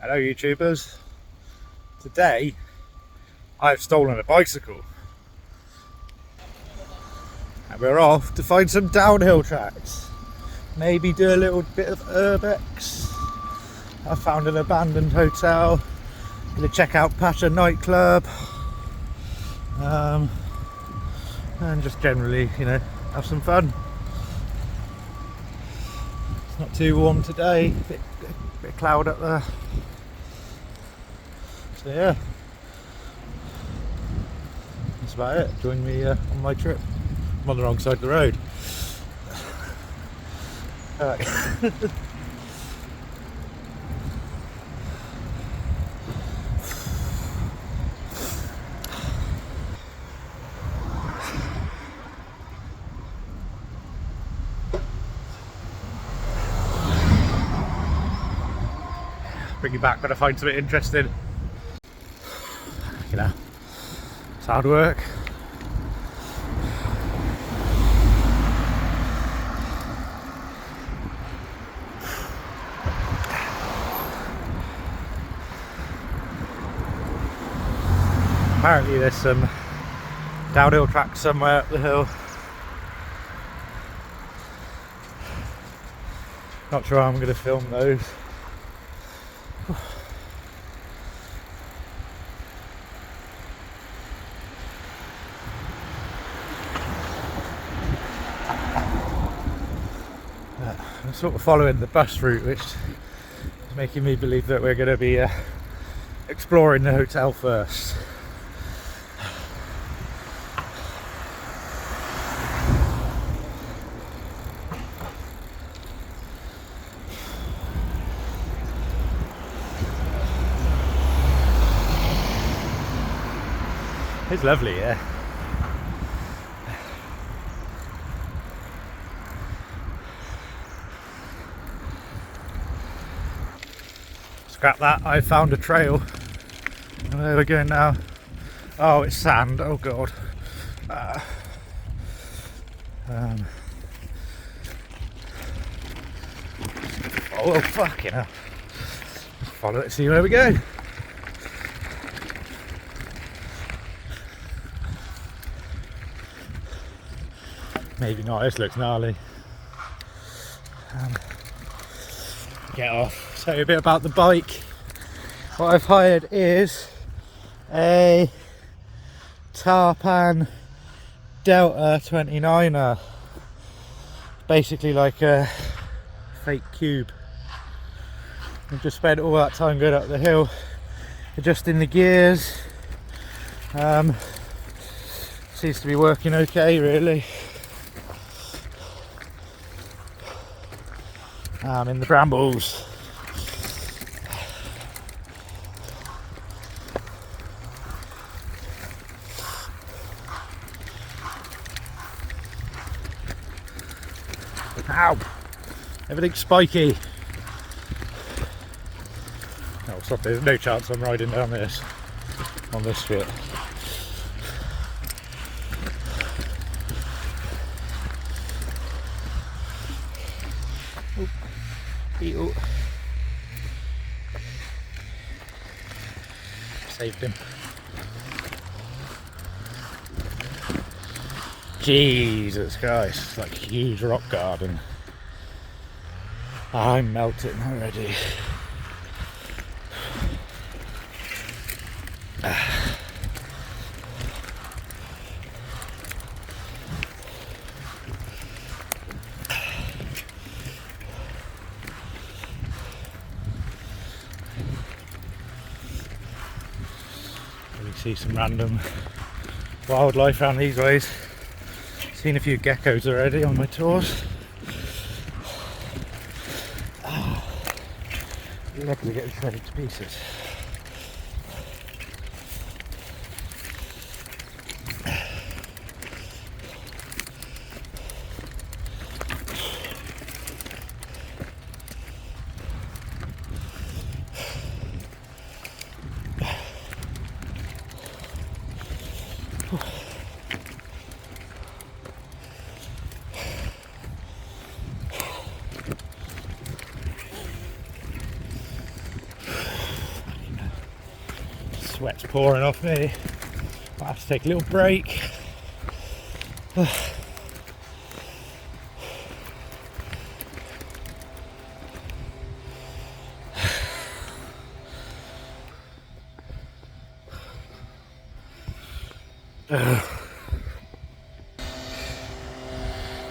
Hello YouTubers. Today I've stolen a bicycle and we're off to find some downhill tracks. Maybe do a little bit of urbex. I found an abandoned hotel. Gonna check out Pacha nightclub. And just generally, have some fun. It's not too warm today, bit of cloud up there. So yeah, that's about it. Join me on my trip. I'm on the wrong side of the road. Alright. Bring you back when I find something interesting. It's hard work. Apparently there's some downhill tracks somewhere up the hill. Not sure how I'm going to film those. I'm sort of following the bus route, which is making me believe that we're going to be exploring the hotel first. It's lovely, yeah. Scrap that, I found a trail. Where are we going now? Oh, it's sand, oh god. Oh, fucking hell. Follow it, see where we go. Maybe not, this looks gnarly. Get off. Tell you a bit about the bike. What I've hired is a Tarpan Delta 29er. Basically like a fake cube. I've just spent all that time going up the hill, adjusting the gears. Seems to be working okay, really. I'm in the brambles. Ow! Everything's spiky. Oh, stop, there's no chance I'm riding down this on this bit. Oh. Saved him. Jesus Christ, it's like a huge rock garden. I'm melting already. See some random wildlife around these ways. Seen a few geckos already on my tours. Luckily get shredded to pieces. Sweat's pouring off me. I'll have to take a little break.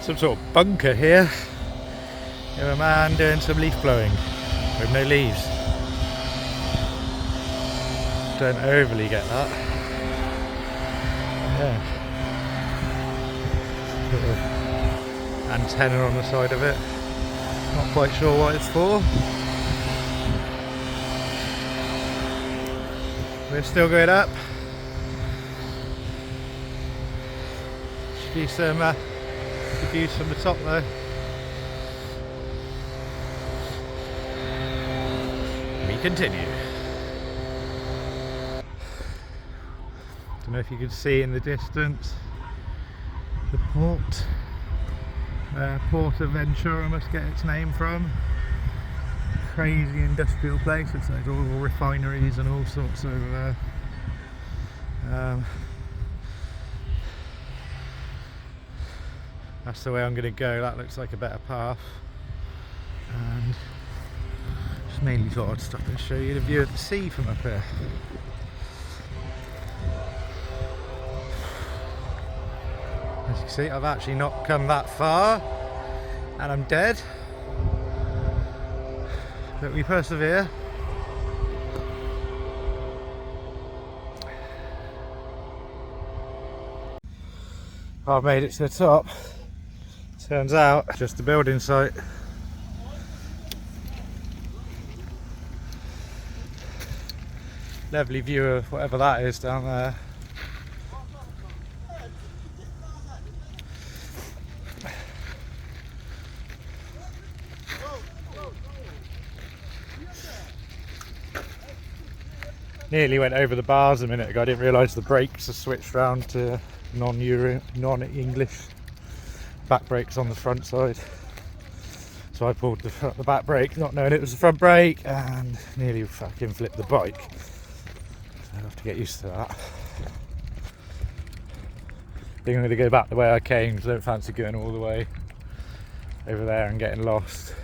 Some sort of bunker here. There's a man doing some leaf blowing with no leaves. Don't overly get that. Yeah. Little antenna on the side of it. Not quite sure what it's for. We're still going up. Should be some views from the top though. We continue. Don't know if you can see in the distance the port. Port of Ventura must get its name from. Crazy industrial place. It's like all refineries and all sorts of that's the way I'm going to go. That looks like a better path. And just mainly thought I'd stop and show you the view of the sea from up here. As you can see, I've actually not come that far and I'm dead. But we persevere. I've made it to the top. Turns out, just a building site. Lovely view of whatever that is down there. Nearly went over the bars a minute ago. I didn't realise the brakes are switched round to non-English back brakes on the front side. So I pulled the back brake, not knowing it was the front brake, and nearly fucking flipped the bike. So I'll have to get used to that. I think I'm going to go back the way I came because I don't fancy going all the way over there and getting lost.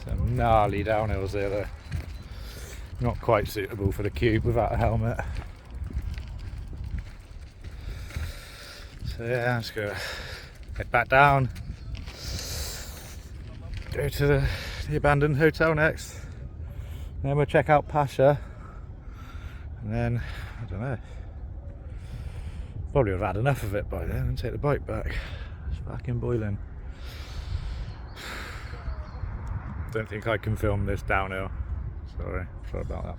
Some gnarly downhills there though. Not quite suitable for the cube without a helmet. So yeah, let's go head back down. Go to the abandoned hotel next. Then we'll check out Pacha. And then, I don't know. Probably would have had enough of it by then and take the bike back. It's fucking boiling. Don't think I can film this downhill. Sorry about that.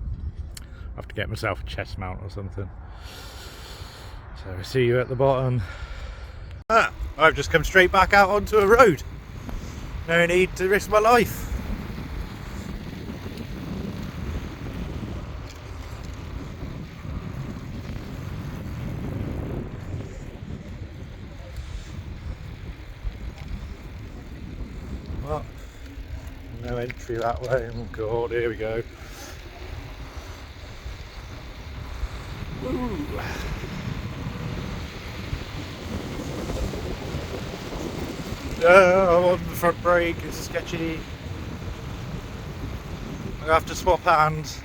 I have to get myself a chest mount or something. So I'll see you at the bottom. I've just come straight back out onto a road. No need to risk my life. Well, no entry that way. Oh god, here we go. Woo. I'm on the front brake, it's sketchy. I have to swap hands.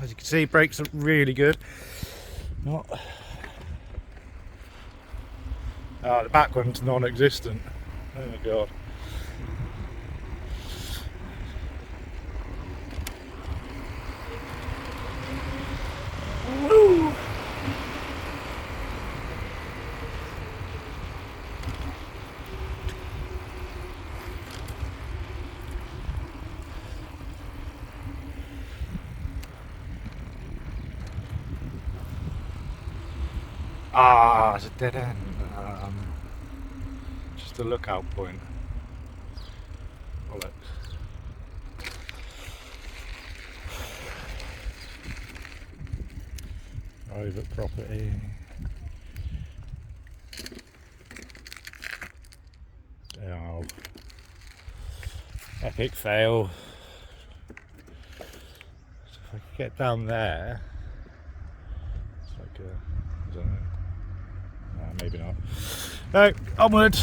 As you can see, brakes are really good. The back one's non-existent. Oh my god. Woo. It's a dead end. Just a lookout point. Bollocks. Private property. Oh. Epic fail. get down there, it's like I don't know. Maybe not. No, onward.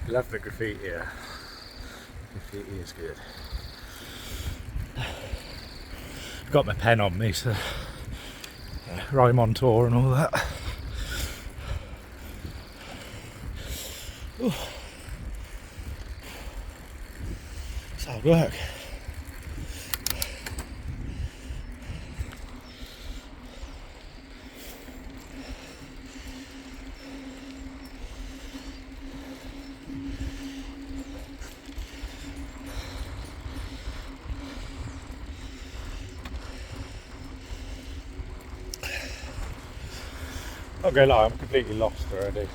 Love the graffiti here. Graffiti is good. Got my pen on me, so rhyme on tour and all that. Ooh. It's hard work. Not gonna lie, I'm completely lost already.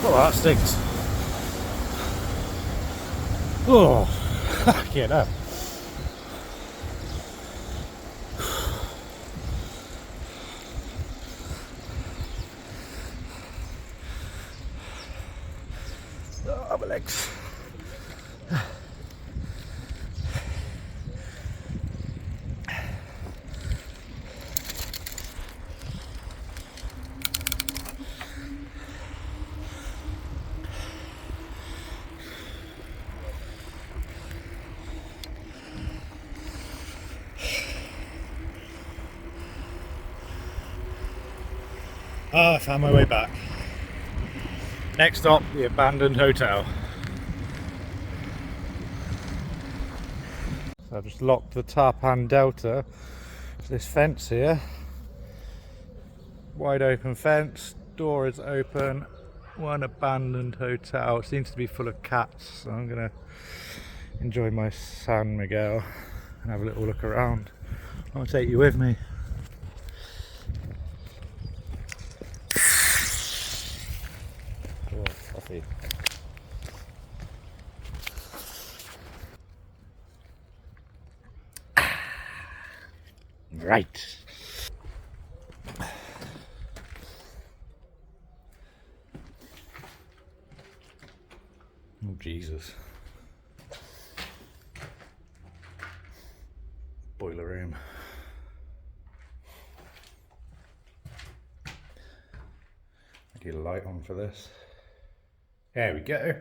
Oh, that stinks. Oh, I can't know. Oh, my legs. I found my way back. Next stop, the abandoned hotel. So I've just locked the Tarpan Delta to this fence here. Wide open fence, door is open. One abandoned hotel. It seems to be full of cats, so I'm gonna enjoy my San Miguel and have a little look around. I'll take you with me. Oh, coffee. Right. Oh, Jesus. Boiler room. I get a light on for this. There we go.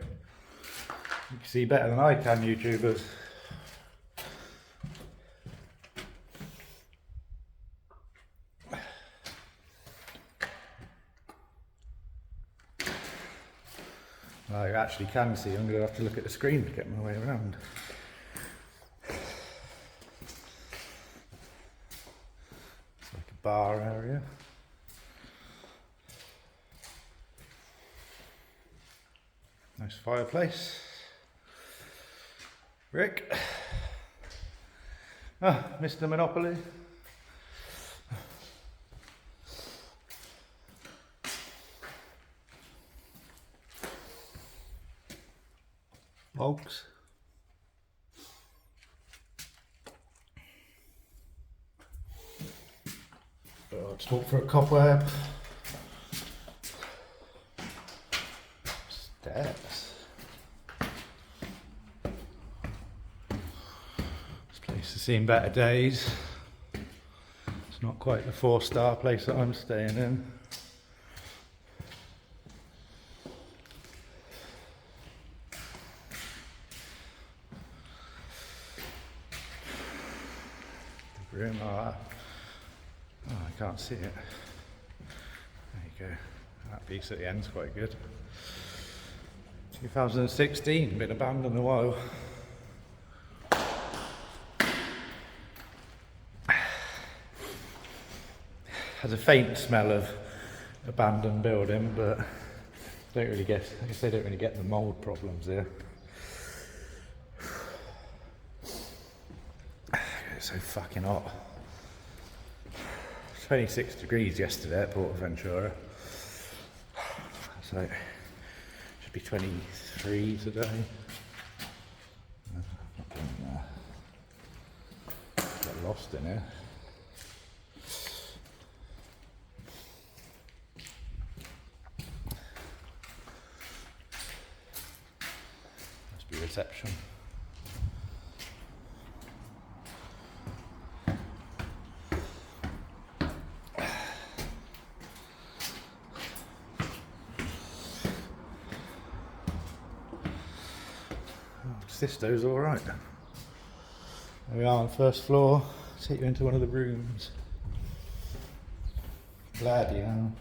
You can see better than I can, YouTubers. I actually can see. I'm going to have to look at the screen to get my way around. It's like a bar area. Nice fireplace. Rick. Ah, Mr. Monopoly. Folks. Just walk for a cobweb. Yes. This place has seen better days. It's not quite the 4-star place that I'm staying in. The room, oh, I can't see it. There you go. That piece at the end's quite good. 2016, been abandoned a while. Has a faint smell of abandoned building, but I guess they don't really get the mould problems here. It's so fucking hot. 26 degrees yesterday at Portaventura. So should be 23 today. Get lost in here. Must be reception. Sisto's alright. There we are on the first floor. Take you into one of the rooms. Bloody hell.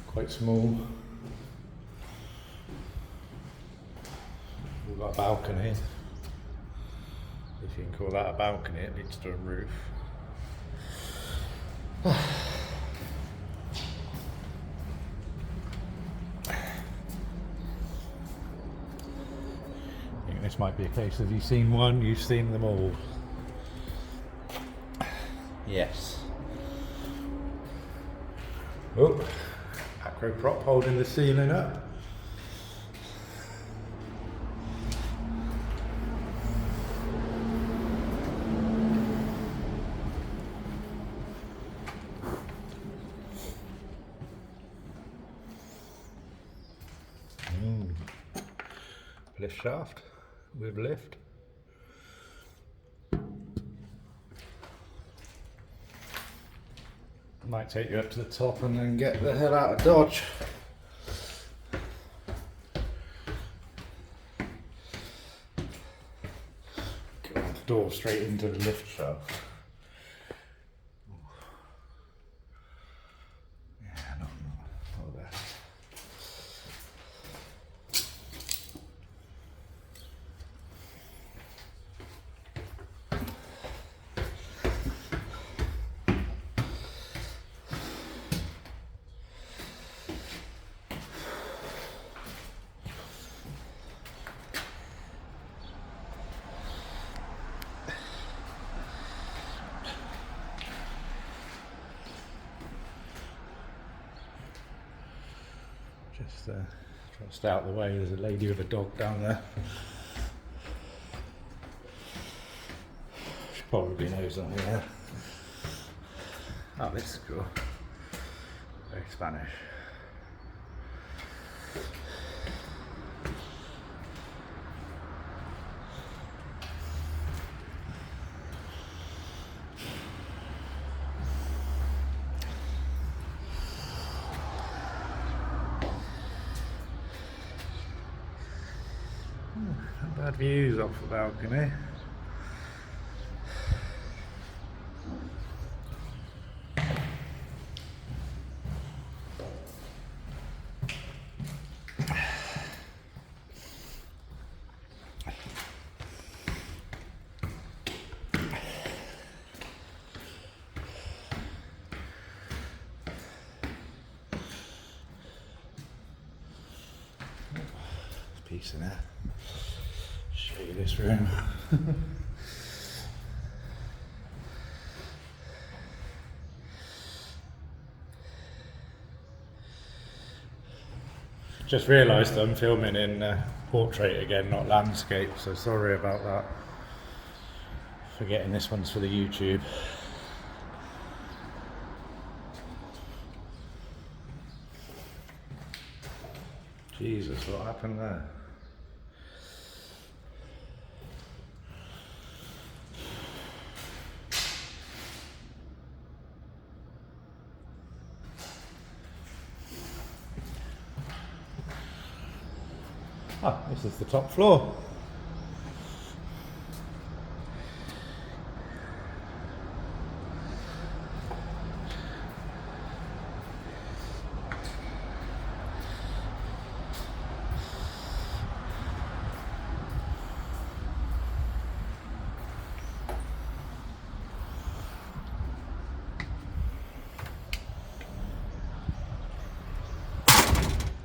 Quite small. We've got a balcony. If you can call that a balcony, it leads to a roof. This might be a case of you've seen one, you've seen them all. Yes. Oh, acro prop holding the ceiling up. Lift shaft with lift. Might take you up to the top and then get the hell out of Dodge. Door straight into the lift shaft. Yeah, not there. Just try to stay out of the way. There's a lady with a dog down there. She probably knows I'm here. Oh, this is cool. Very Spanish. Not bad views off the balcony. Piece in there. Show you this room. Just realised I'm filming in portrait again, not landscape, so sorry about that. Forgetting this one's for the YouTube. Jesus, what happened there? Ah, this is the top floor.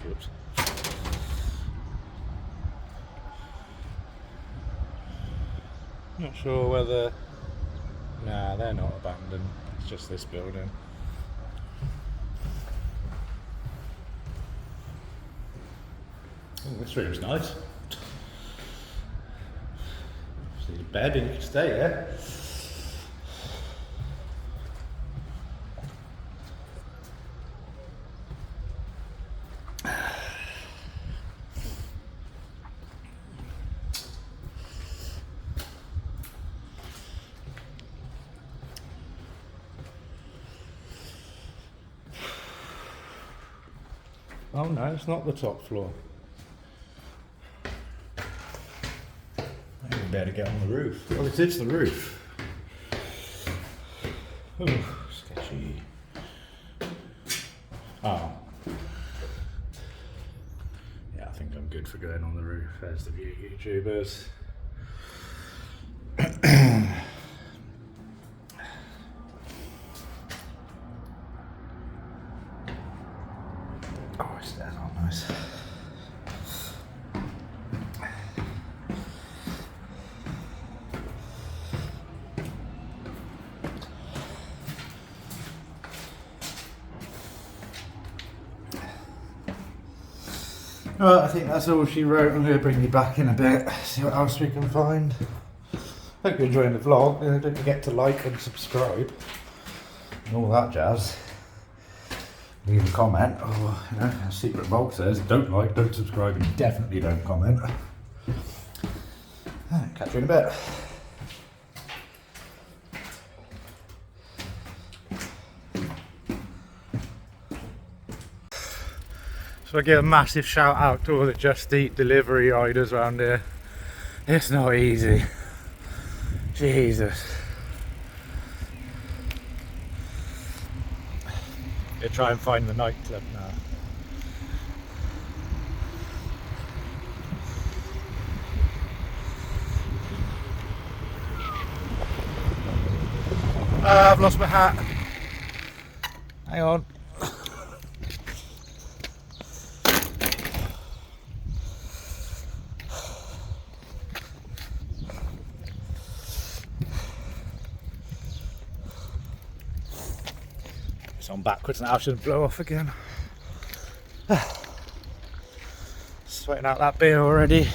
Oops. Not sure whether... Nah, they're not abandoned. It's just this building. Oh, this room's nice. There's a bed and you can stay here. Oh no, it's not the top floor. Maybe we better get on the roof. Oh, it is the roof. Ooh, sketchy. Oh. Yeah, I think I'm good for going on the roof. There's the view, YouTubers. Oh, stairs are nice. Right, I think that's all she wrote. I'm going to bring you back in a bit, see what else we can find. Hope you're enjoying the vlog. Don't forget to like and subscribe and all that jazz. Leave a comment, or a secret box says don't like, don't subscribe, and definitely don't comment. Catch you in a bit. So I give a massive shout out to all the Just Eat delivery riders around here. It's not easy. Jesus. They try and find the nightclub now. I've lost my hat. Hang on. It's on backwards now, I should blow off again. Sweating out that beer already.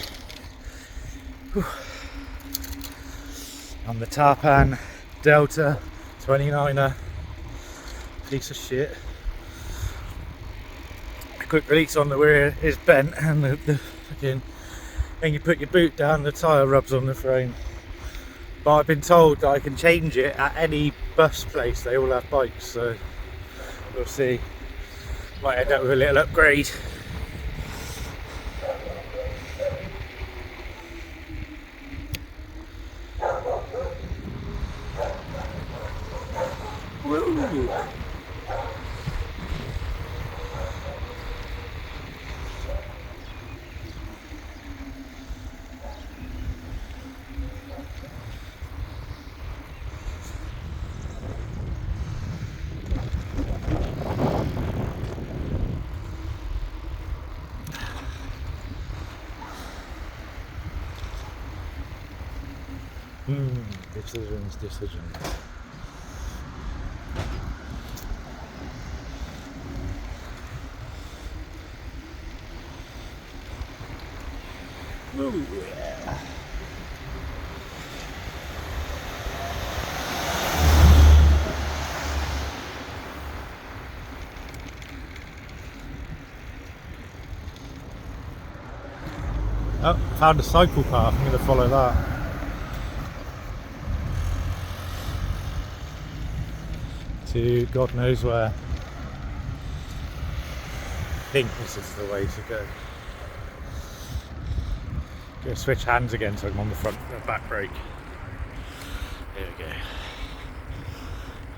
Whew. On the Tarpan Delta 29er. Piece of shit. The quick release on the rear is bent, and the fucking, when you put your boot down, the tyre rubs on the frame. But I've been told that I can change it at any bus place. They all have bikes, so we'll see. Might end up with a little upgrade. Woo. Decisions. Ooh, yeah. Oh, found a cycle path, I'm going to follow that. To God knows where. I think this is the way to go. Gonna switch hands again so I'm on the front back brake. There we go.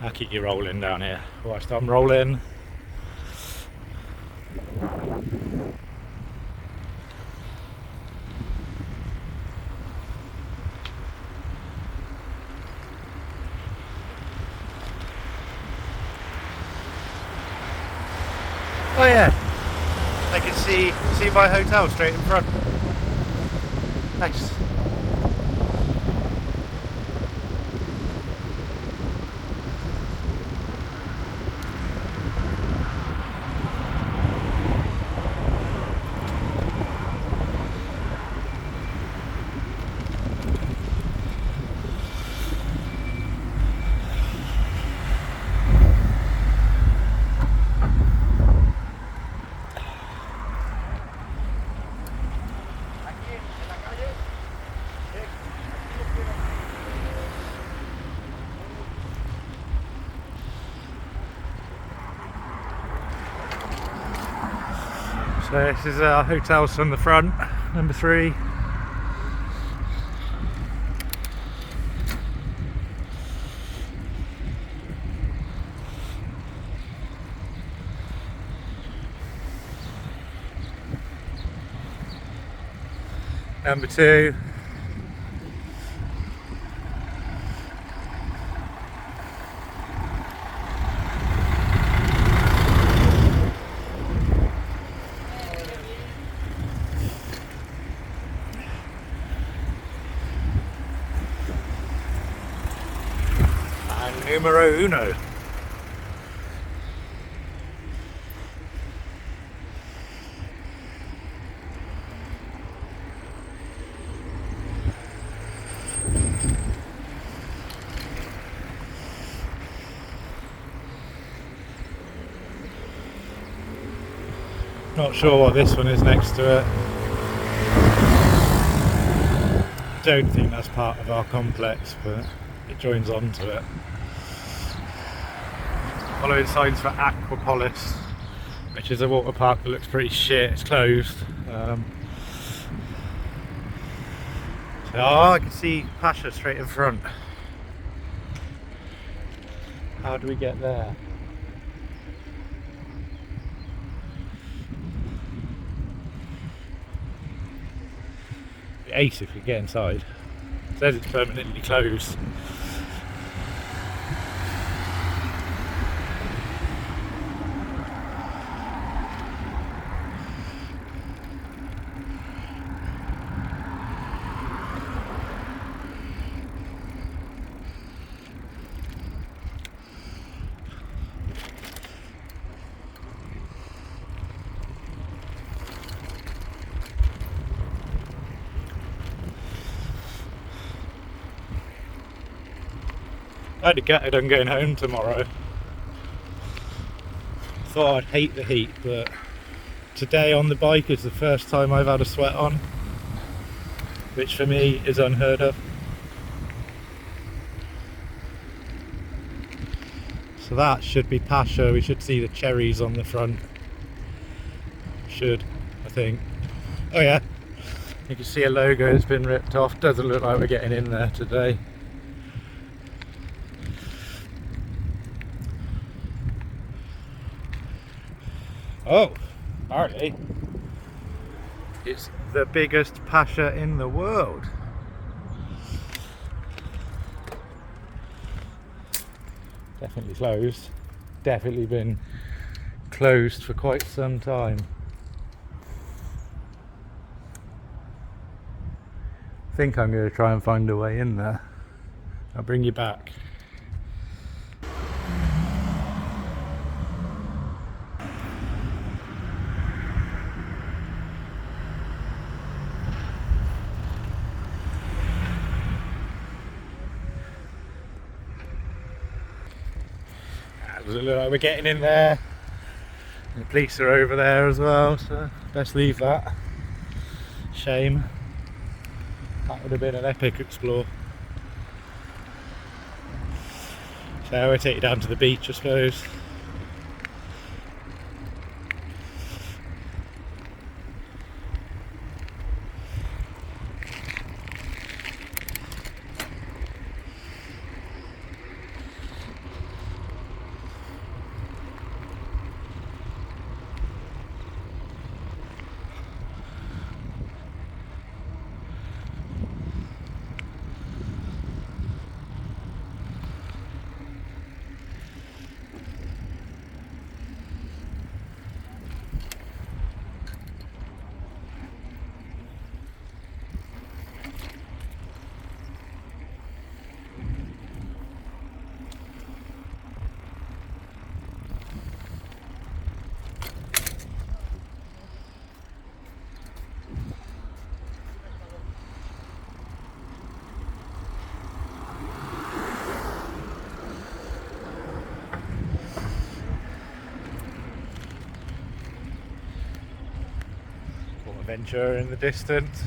I'll keep you rolling down here whilst I'm rolling. Oh yeah, I can see my hotel straight in front. Nice. So this is our hotels from the front, number 3. Number 2. Numero uno. Not sure what this one is next to it. Don't think that's part of our complex, but it joins on to it. Following signs for Aquapolis, which is a water park that looks pretty shit. It's closed. Oh, I can see Pacha straight in front. How do we get there? It'd be ace if we get inside. It says it's permanently closed. I'd have gutted on going home tomorrow. Thought I'd hate the heat, but today on the bike is the first time I've had a sweat on, which for me is unheard of. So that should be Pacha. We should see the cherries on the front. Should, I think. Oh yeah, you can see a logo that's been ripped off. Doesn't look like we're getting in there today. Oh, apparently it's the biggest Pacha in the world. Definitely closed. Definitely been closed for quite some time. I think I'm going to try and find a way in there. I'll bring you back. Does it look like we're getting in there? The police are over there as well, so best leave that. Shame. That would have been an epic explore. So we'll take you down to the beach, I suppose. Adventure in the distance.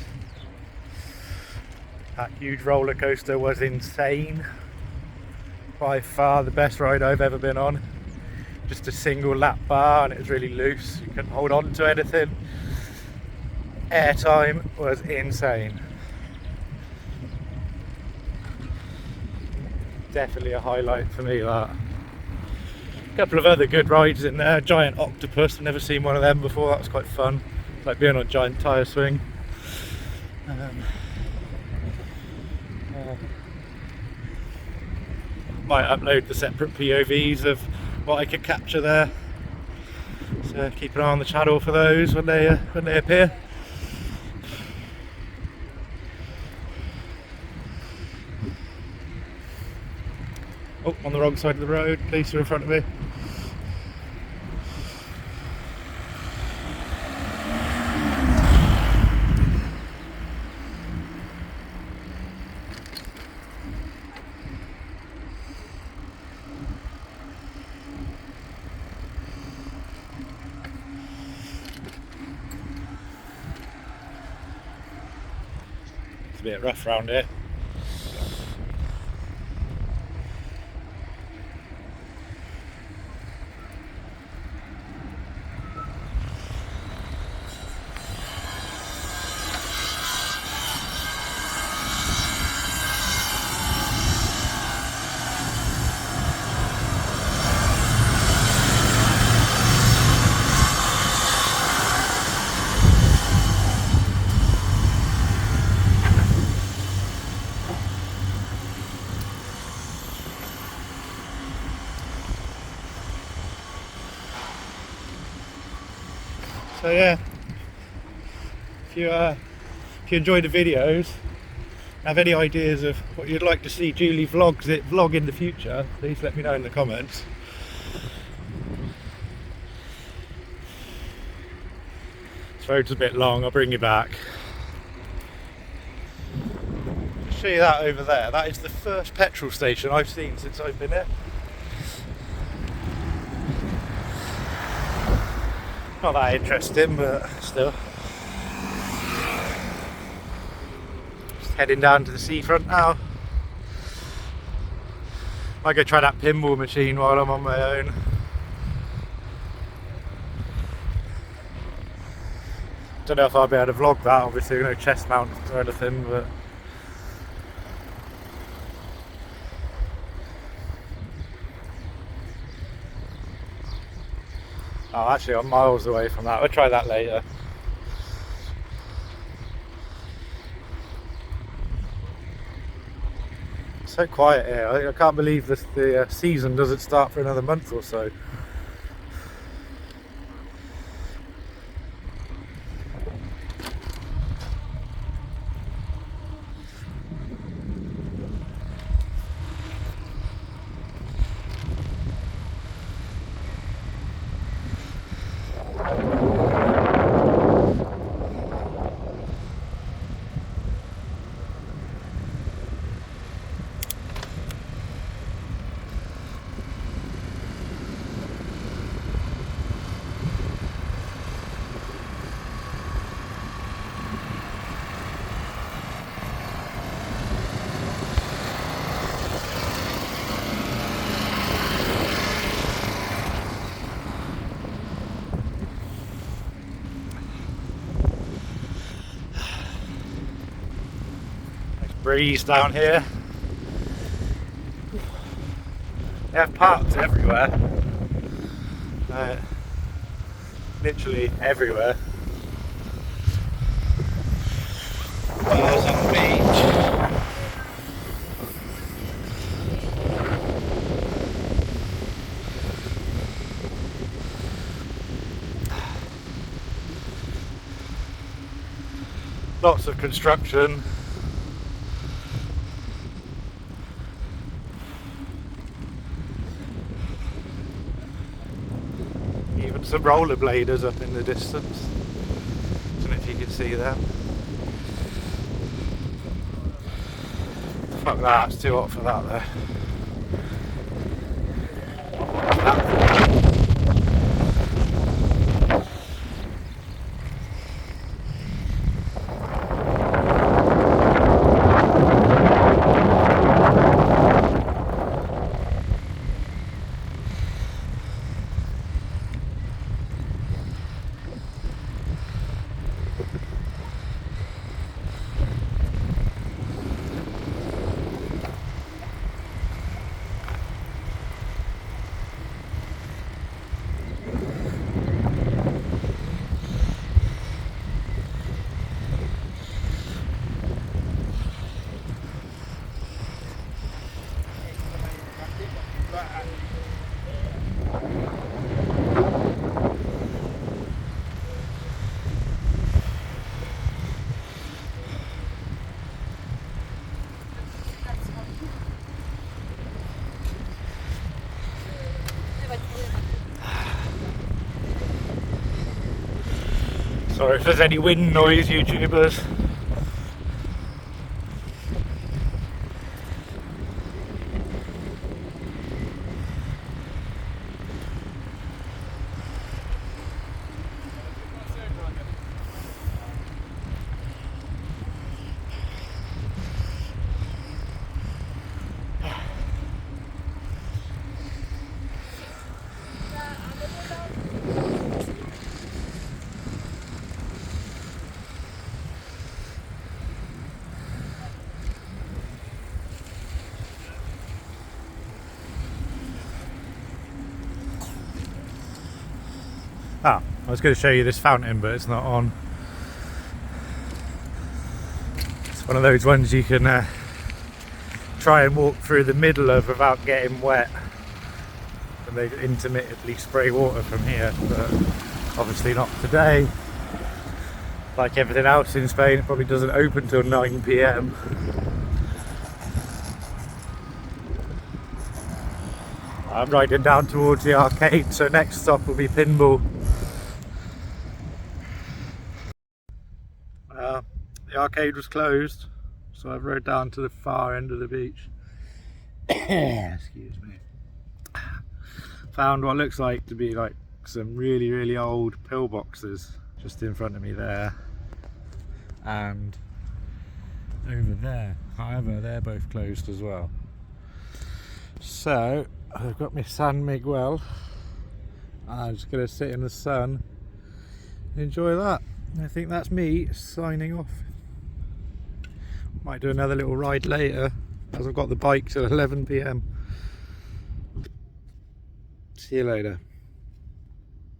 That huge roller coaster was insane. By far the best ride I've ever been on. Just a single lap bar and it was really loose. You couldn't hold on to anything. Airtime was insane. Definitely a highlight for me, that. A couple of other good rides in there. Giant octopus, I've never seen one of them before. That was quite fun. Like being on a giant tyre swing. Might upload the separate POVs of what I could capture there. So keep an eye on the channel for those when they appear. Oh, on the wrong side of the road. Police are in front of me. A bit rough around here. So yeah, if you enjoy the videos, have any ideas of what you'd like to see Julie vlog in the future, please let me know in the comments. This road's a bit long, I'll bring you back. I'll show you that over there. That is the first petrol station I've seen since I've been here. Not that interesting, but still. Just heading down to the seafront now. Might go try that pinball machine while I'm on my own. Don't know if I'll be able to vlog that, obviously no chest mount or anything, but oh, actually I'm miles away from that. We'll try that later. So quiet here. I can't believe the season doesn't start for another month or so. breeze down here. They have parks everywhere. Literally everywhere. There's on the beach. Lots of construction. Even some rollerbladers up in the distance. Don't know if you can see that. Fuck that, it's too hot for that though. Sorry if there's any wind noise, YouTubers. Ah, I was going to show you this fountain, but it's not on. It's one of those ones you can try and walk through the middle of without getting wet. And they intermittently spray water from here, but obviously not today. Like everything else in Spain, it probably doesn't open till 9 PM. I'm riding down towards the arcade, so next stop will be Pinball. The arcade was closed, so I've rode down to the far end of the beach. Excuse me. Found what looks like to be like some really old pillboxes just in front of me there, and over there. However, they're both closed as well. So I've got my San Miguel. I'm just going to sit in the sun and enjoy that. I think that's me signing off. Might do another little ride later, as I've got the bike till 11 PM. See you later.